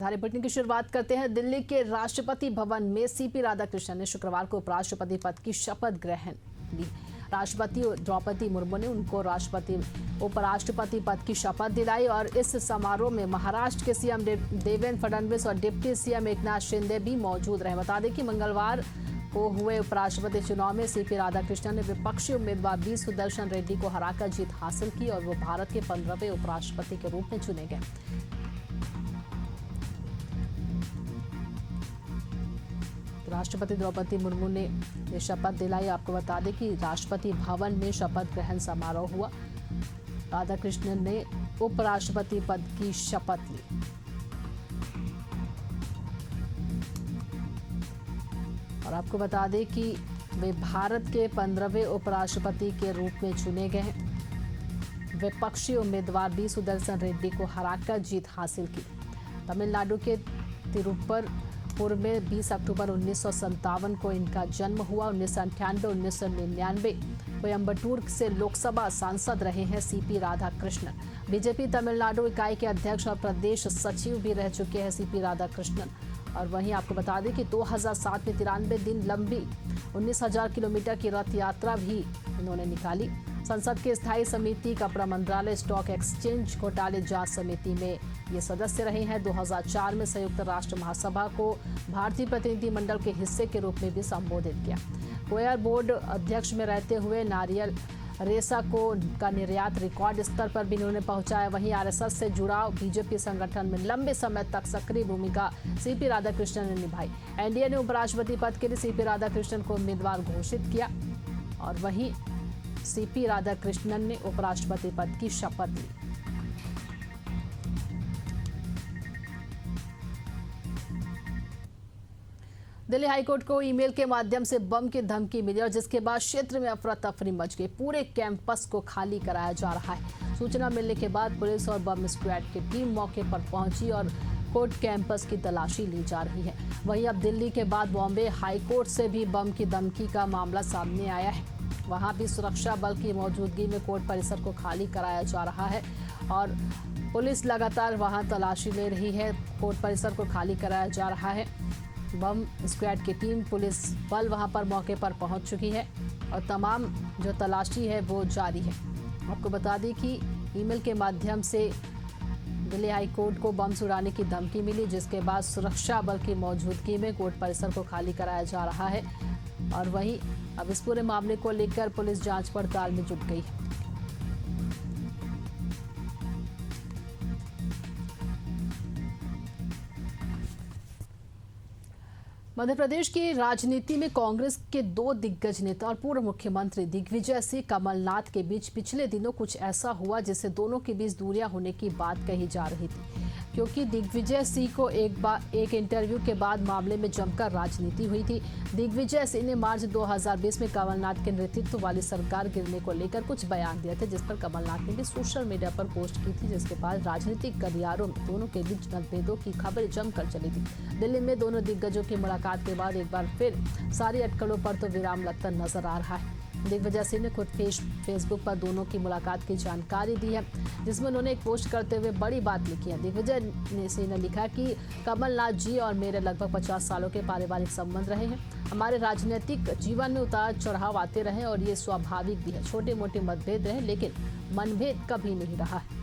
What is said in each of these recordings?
हमारे बुलेटिन की शुरुआत करते हैं। दिल्ली के राष्ट्रपति भवन में सीपी राधाकृष्णन ने शुक्रवार को उपराष्ट्रपति पद की शपथ ग्रहण ली। राष्ट्रपति द्रौपदी मुर्मू ने उनको उपराष्ट्रपति पद की शपथ दिलाई और इस समारोह में महाराष्ट्र के सीएम देवेंद्र फडणवीस और डिप्टी सीएम एकनाथ शिंदे भी मौजूद रहे। बता दें कि मंगलवार को हुए उपराष्ट्रपति चुनाव में सीपी राधाकृष्णन ने विपक्षी उम्मीदवार बी सुदर्शन रेड्डी को हराकर जीत हासिल की और वो भारत के 15वें उपराष्ट्रपति के रूप में चुने गए। राष्ट्रपति द्रौपदी मुर्मू ने ये शपथ दिलाई। आपको बता दें कि राष्ट्रपति भवन में शपथ ग्रहण समारोह हुआ। राधाकृष्णन ने उपराष्ट्रपति पद की शपथ ली। और आपको बता दें कि वे भारत के 15वें उपराष्ट्रपति के रूप में चुने गए हैं। विपक्षी उम्मीदवार बी सुदर्शन रेड्डी को हराकर जीत हासिल की। तमिलनाडु के तिरुपपुर में 20 अक्टूबर 1957 को इनका जन्म हुआ। 1998-1999 कोयम्बटूर से लोकसभा सांसद रहे हैं सीपी राधाकृष्णन। बीजेपी तमिलनाडु इकाई के अध्यक्ष और प्रदेश सचिव भी रह चुके हैं सीपी राधाकृष्णन। और वहीं आपको बता दें कि 2007 में 93 दिन लंबी 19,000 किलोमीटर की रथ यात्रा भी इन्होंने निकाली। संसद की स्थायी समिति, कपड़ा मंत्रालय, स्टॉक एक्सचेंज घोटाले जांच समिति में ये सदस्य रहे हैं। 2004 में संयुक्त राष्ट्र महासभा को भारतीय प्रतिनिधिमंडल के हिस्से के रूप में भी संबोधित किया। कोयर बोर्ड अध्यक्ष में रहते हुए नारियल रेशा का निर्यात रिकॉर्ड स्तर पर भी इन्होंने पहुंचाया। वहीं आरएसएस से जुड़ाव, बीजेपी संगठन में लंबे समय तक सक्रिय भूमिका सीपी राधाकृष्णन ने निभाई। एनडीए ने उपराष्ट्रपति पद के लिए सीपी राधाकृष्णन को उम्मीदवार घोषित किया और वहीं सीपी राधाकृष्णन ने उपराष्ट्रपति पद की शपथ ली। दिल्ली हाईकोर्ट को ईमेल के माध्यम से बम की धमकी मिली और जिसके बाद क्षेत्र में अफरा तफरी मच गई। पूरे कैंपस को खाली कराया जा रहा है। सूचना मिलने के बाद पुलिस और बम स्क्वाड की टीम मौके पर पहुंची और कोर्ट कैंपस की तलाशी ली जा रही है। वहीं अब दिल्ली के बाद बॉम्बे हाईकोर्ट से भी बम की धमकी का मामला सामने आया है। वहां भी सुरक्षा बल की मौजूदगी में कोर्ट परिसर को खाली कराया जा रहा है और पुलिस लगातार वहां तलाशी ले रही है। कोर्ट परिसर को खाली कराया जा रहा है। बम स्क्वाड की टीम, पुलिस बल वहां पर मौके पर पहुंच चुकी है और तमाम जो तलाशी है वो जारी है। आपको बता दें कि ईमेल के माध्यम से दिल्ली हाई कोर्ट को बम उड़ाने की धमकी मिली, जिसके बाद सुरक्षा बल की मौजूदगी में कोर्ट परिसर को खाली कराया जा रहा है और वहीं अब इस पूरे मामले को लेकर पुलिस जांच पड़ताल में जुट गई है। मध्य प्रदेश की राजनीति में कांग्रेस के दो दिग्गज नेता और पूर्व मुख्यमंत्री दिग्विजय सिंह कमलनाथ के बीच पिछले दिनों कुछ ऐसा हुआ जिससे दोनों के बीच दूरियां होने की बात कही जा रही थी, क्योंकि दिग्विजय सिंह को एक इंटरव्यू के बाद मामले में जमकर राजनीति हुई थी। दिग्विजय सिंह ने मार्च 2020 में कमलनाथ के नेतृत्व वाली सरकार गिरने को लेकर कुछ बयान दिए थे, जिस पर कमलनाथ ने भी सोशल मीडिया पर पोस्ट की थी, जिसके बाद राजनीतिक गलियारों में दोनों के बीच मतभेदों की खबरें जमकर चली थी। दिल्ली में दोनों दिग्गजों की मुलाकात के बाद एक बार फिर सारी अटकलों पर तो विराम लगता नजर आ रहा है। दिग्विजय सिंह ने खुद फेसबुक पर दोनों की मुलाकात की जानकारी दी है, जिसमें उन्होंने एक पोस्ट करते हुए बड़ी बात लिखी है। दिग्विजय सिंह ने लिखा कि कमलनाथ जी और मेरे लगभग 50 सालों के पारिवारिक संबंध रहे हैं। हमारे राजनीतिक जीवन में उतार चढ़ाव आते रहे और ये स्वाभाविक भी है। छोटे मोटे मतभेद रहे लेकिन मनभेद कभी नहीं रहा है।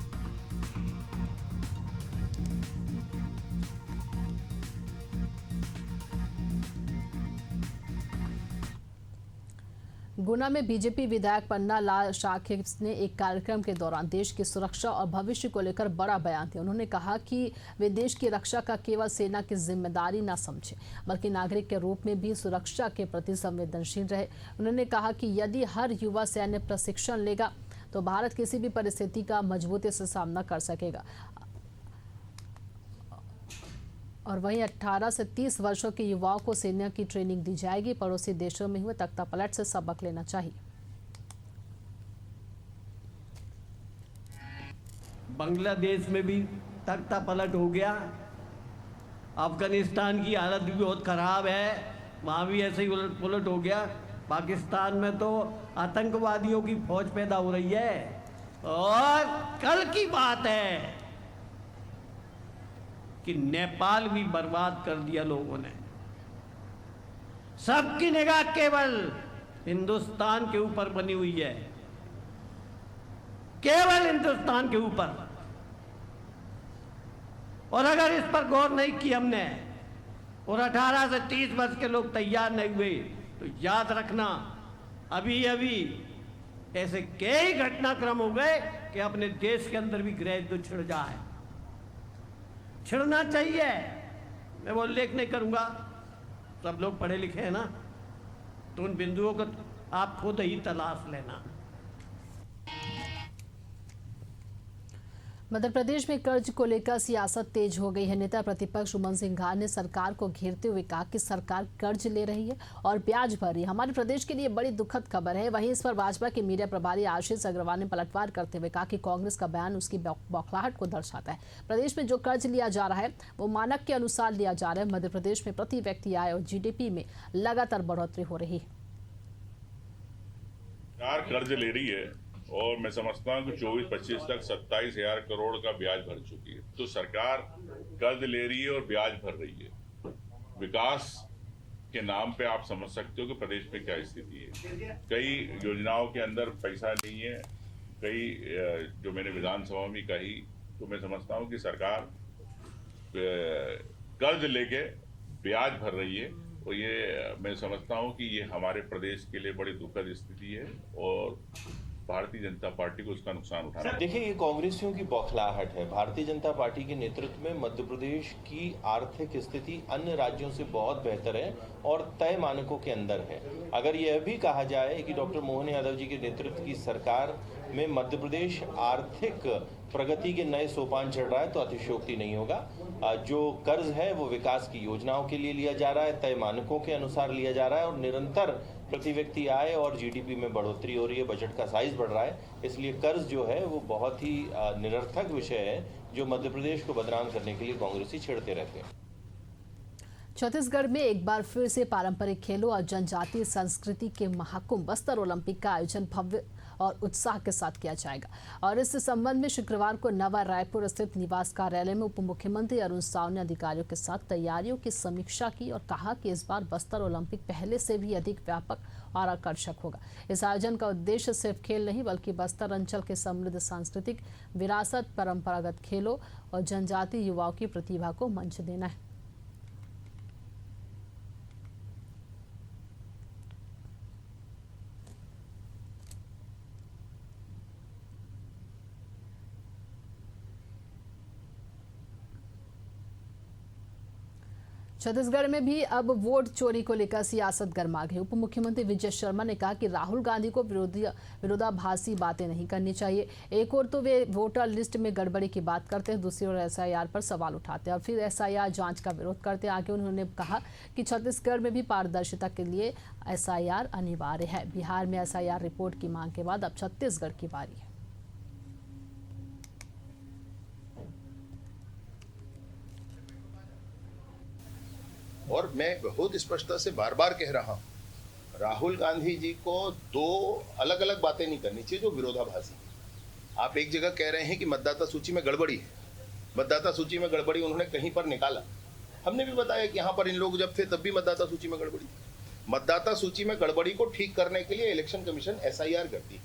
गुना में बीजेपी विधायक पन्ना लाल शाक्य ने एक कार्यक्रम के दौरान देश की सुरक्षा और भविष्य को लेकर बड़ा बयान दिया। उन्होंने कहा कि वे देश की रक्षा का केवल सेना की जिम्मेदारी न समझे, बल्कि नागरिक के रूप में भी सुरक्षा के प्रति संवेदनशील रहे। उन्होंने कहा कि यदि हर युवा सैन्य प्रशिक्षण लेगा तो भारत किसी भी परिस्थिति का मजबूती से सामना कर सकेगा। और वहीं 18 से 30 वर्षों के युवाओं को सेना की ट्रेनिंग दी जाएगी। पड़ोसी देशों में हुए तख्तापलट से सबक लेना चाहिए। बांग्लादेश में भी तख्तापलट हो गया। अफगानिस्तान की हालत भी बहुत खराब है, वहाँ भी ऐसे ही उलट पुलट हो गया। पाकिस्तान में तो आतंकवादियों की फौज पैदा हो रही है। और कल की बात है कि नेपाल भी बर्बाद कर दिया लोगों ने। सबकी निगाह केवल हिंदुस्तान के ऊपर बनी हुई है, केवल हिंदुस्तान के ऊपर। और अगर इस पर गौर नहीं की हमने और 18 से 30 वर्ष के लोग तैयार नहीं हुए तो याद रखना अभी अभी ऐसे कई घटनाक्रम हो गए कि अपने देश के अंदर भी गृह युद्ध छिड़ जाए। छिड़ना चाहिए, मैं वो उल्लेख नहीं करूंगा, सब लोग पढ़े लिखे हैं ना, तो उन बिंदुओं को आप खुद ही तलाश लेना। मध्य प्रदेश में कर्ज को लेकर सियासत तेज हो गई है। नेता प्रतिपक्ष उमन सिंघार ने सरकार को घेरते हुए कहा कि सरकार कर्ज ले रही है और ब्याज भर रही है। हमारे प्रदेश के लिए बड़ी दुखद खबर है। वहीं इस पर भाजपा के मीडिया प्रभारी आशीष अग्रवाल ने पलटवार करते हुए कहा कि कांग्रेस का बयान उसकी बौखलाहट को दर्शाता है। प्रदेश में जो कर्ज लिया जा रहा है वो मानक के अनुसार लिया जा रहा है। मध्य प्रदेश में प्रति व्यक्ति आय और GDP में लगातार बढ़ोतरी हो रही है। कर्ज ले रही है और मैं समझता हूँ कि 24-25 तक 27,000 करोड़ का ब्याज भर चुकी है। तो सरकार कर्ज ले रही है और ब्याज भर रही है। विकास के नाम पे आप समझ सकते हो कि प्रदेश में क्या स्थिति है। कई योजनाओं के अंदर पैसा नहीं है, कई जो मैंने विधानसभा में कही, तो मैं समझता हूँ कि सरकार कर्ज लेके ब्याज भर रही है और ये मैं समझता हूँ कि ये हमारे प्रदेश के लिए बड़ी दुखद स्थिति है और भारतीय जनता पार्टी को उसका नुकसान उठाना है। देखिए, ये कांग्रेसियों की बौखलाहट है। भारतीय जनता पार्टी के नेतृत्व में मध्य प्रदेश की आर्थिक स्थिति अन्य राज्यों से बहुत बेहतर है और तय मानकों के अंदर है। अगर यह भी कहा जाए कि डॉक्टर मोहन यादव जी के नेतृत्व की सरकार में मध्य प्रदेश आर्थिक प्रगति के नए सोपान चढ़ रहा है तो अतिशयोक्ति नहीं होगा। जो कर्ज है वो विकास की योजनाओं के लिए लिया जा रहा है, तय मानकों के अनुसार लिया जा रहा है और निरंतर प्रति व्यक्ति आय और GDP में बढ़ोतरी हो रही है, बजट का साइज बढ़ रहा है। इसलिए कर्ज जो है वो बहुत ही निरर्थक विषय है जो मध्य प्रदेश को बदनाम करने के लिए कांग्रेसी छेड़ते रहते हैं। छत्तीसगढ़ में एक बार फिर से पारंपरिक खेलों और जनजातीय संस्कृति के महाकुंभ बस्तर ओलंपिक का आयोजन भव्य और उत्साह के साथ किया जाएगा। और इस संबंध में शुक्रवार को नवा रायपुर स्थित निवास कार्यालय में उप मुख्यमंत्री अरुण साव ने अधिकारियों के साथ तैयारियों की समीक्षा की और कहा कि इस बार बस्तर ओलंपिक पहले से भी अधिक व्यापक और आकर्षक होगा। इस आयोजन का उद्देश्य सिर्फ खेल नहीं बल्कि बस्तर अंचल के समृद्ध सांस्कृतिक विरासत, परंपरागत खेलों और जनजातीय युवाओं की प्रतिभा को मंच देना है। छत्तीसगढ़ में भी अब वोट चोरी को लेकर सियासत गर्मा गई। उप मुख्यमंत्री विजय शर्मा ने कहा कि राहुल गांधी को विरोधाभासी बातें नहीं करनी चाहिए। एक और तो वे वोटर लिस्ट में गड़बड़ी की बात करते हैं, दूसरी ओर SIR पर सवाल उठाते हैं और फिर SIR जांच का विरोध करते हैं। आगे उन्होंने कहा कि छत्तीसगढ़ में भी पारदर्शिता के लिए SIR अनिवार्य है। बिहार में SIR रिपोर्ट की मांग के बाद अब छत्तीसगढ़ की बारी है। और मैं बहुत स्पष्टता से बार बार कह रहा हूं, राहुल गांधी जी को दो अलग अलग बातें नहीं करनी चाहिए जो विरोधाभासी। आप एक जगह कह रहे हैं कि मतदाता सूची में गड़बड़ी है, मतदाता सूची में गड़बड़ी उन्होंने कहीं पर निकाला। हमने भी बताया कि यहाँ पर इन लोग जब थे तब भी मतदाता सूची में गड़बड़ी थी। मतदाता सूची में गड़बड़ी को ठीक करने के लिए इलेक्शन कमीशन SIR करती,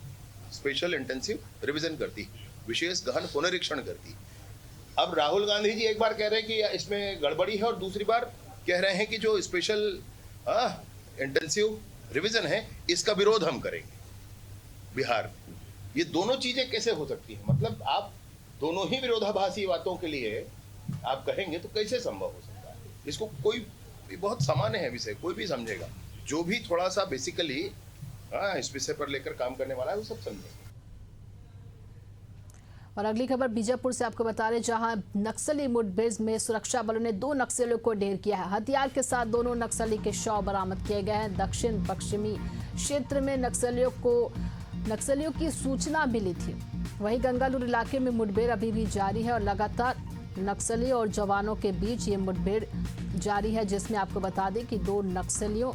स्पेशल इंटेंसिव रिविजन करती, विशेष गहन पुनरीक्षण करती। अब राहुल गांधी जी एक बार कह रहे हैं कि इसमें गड़बड़ी है और दूसरी बार कह रहे हैं कि जो स्पेशल इंटेंसिव रिवीजन है इसका विरोध हम करेंगे बिहार में। ये दोनों चीजें कैसे हो सकती हैं? मतलब आप दोनों ही विरोधाभासी बातों के लिए आप कहेंगे तो कैसे संभव हो सकता है? इसको कोई बहुत सामान्य है विषय, कोई भी समझेगा, जो भी थोड़ा सा बेसिकली इस विषय पर लेकर काम करने वाला है वो सब समझेगा। और अगली खबर बीजापुर से आपको बता रहे, जहां नक्सली मुठभेड़ में सुरक्षा बलों ने 2 नक्सलियों को ढेर किया है। हथियार के साथ दोनों नक्सली के शव बरामद किए गए हैं। दक्षिण पश्चिमी क्षेत्र में नक्सलियों की सूचना मिली थी। वहीं गंगालूर इलाके में मुठभेड़ अभी भी जारी है और लगातार नक्सली और जवानों के बीच ये मुठभेड़ जारी है, जिसमें आपको बता दें कि 2 नक्सलियों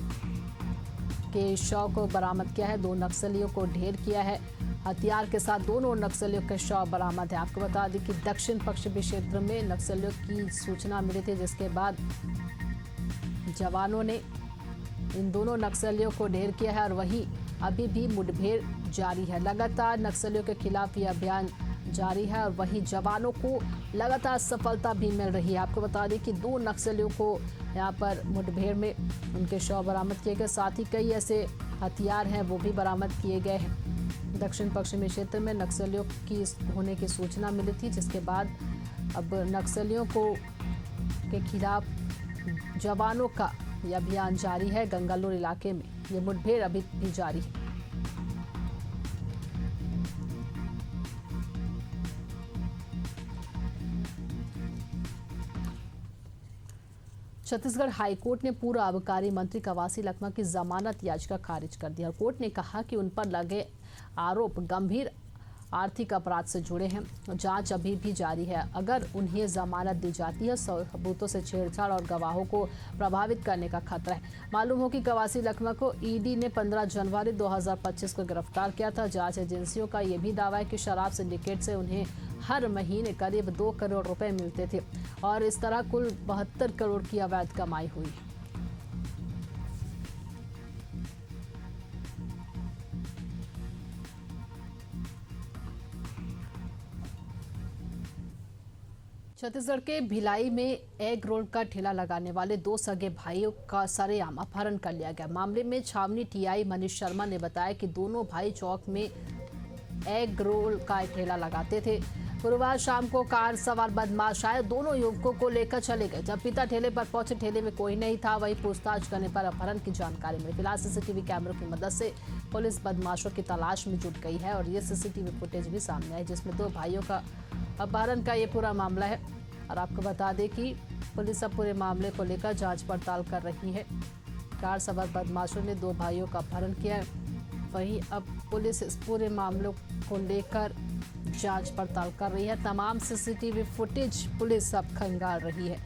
के शव को बरामद किया है, 2 नक्सलियों को ढेर किया है हथियार के साथ दोनों नक्सलियों के शव बरामद है। आपको बता दें कि दक्षिण पश्चिमी क्षेत्र में नक्सलियों की सूचना मिली थी, जिसके बाद जवानों ने इन दोनों नक्सलियों को ढेर किया है और वहीं अभी भी मुठभेड़ जारी है। लगातार नक्सलियों के खिलाफ यह अभियान जारी है और वहीं जवानों को लगातार सफलता भी मिल रही है। आपको बता दें कि 2 नक्सलियों को यहां पर मुठभेड़ में उनके शव बरामद किए गए, साथ ही कई ऐसे हथियार हैं वो भी बरामद किए गए हैं। दक्षिण पश्चिमी क्षेत्र में नक्सलियों की होने की सूचना मिली थी, जिसके बाद अब नक्सलियों को के खिलाफ जवानों का यह अभियान जारी है। गंगालूर इलाके में ये मुठभेड़ अभी भी जारी है। छत्तीसगढ़ हाईकोर्ट ने पूर्व आबकारी मंत्री कवासी लखमा की जमानत याचिका खारिज कर दी और कोर्ट ने कहा कि उन पर लगे आरोप गंभीर आर्थिक अपराध से जुड़े हैं। जांच अभी भी जारी है। अगर उन्हें जमानत दी जाती है, सबूतों से छेड़छाड़ और गवाहों को प्रभावित करने का खतरा है। मालूम हो कि कवासी लखमा को ईडी ने 15 जनवरी 2025 को गिरफ्तार किया था। जांच एजेंसियों का यह भी दावा है कि शराब सिंडिकेट से उन्हें हर महीने करीब 2 करोड़ रुपए मिलते थे और इस तरह कुल 72 करोड़ की अवैध कमाई हुई। छत्तीसगढ़ के भिलाई में एग रोल का ठेला लगाने वाले 2 सगे भाइयों का सरेआम अपहरण कर लिया गया। मामले में छावनी टीआई मनीष शर्मा ने बताया कि दोनों भाई चौक में एग रोल का ठेला लगाते थे। गुरुवार शाम को कार सवार बदमाश आए, दोनों युवकों को लेकर चले गए। जब पिता ठेले पर पहुंचे, ठेले में कोई नहीं था। वहीं पूछताछ करने पर अपहरण की जानकारी मिली। फिलहाल सीसीटीवी कैमरों की मदद से पुलिस बदमाशों की तलाश में जुट गई है और ये सीसीटीवी फुटेज भी सामने आई, जिसमें 2 भाइयों का अपहरण का ये पूरा मामला है। और आपको बता दें कि पुलिस अब पूरे मामले को लेकर जांच पड़ताल कर रही है। कार सवार बदमाशों ने 2 भाइयों का अपहरण किया है। वहीं अब पुलिस इस पूरे मामले को लेकर जांच पड़ताल कर रही है। तमाम सीसीटीवी फुटेज पुलिस अब खंगाल रही है।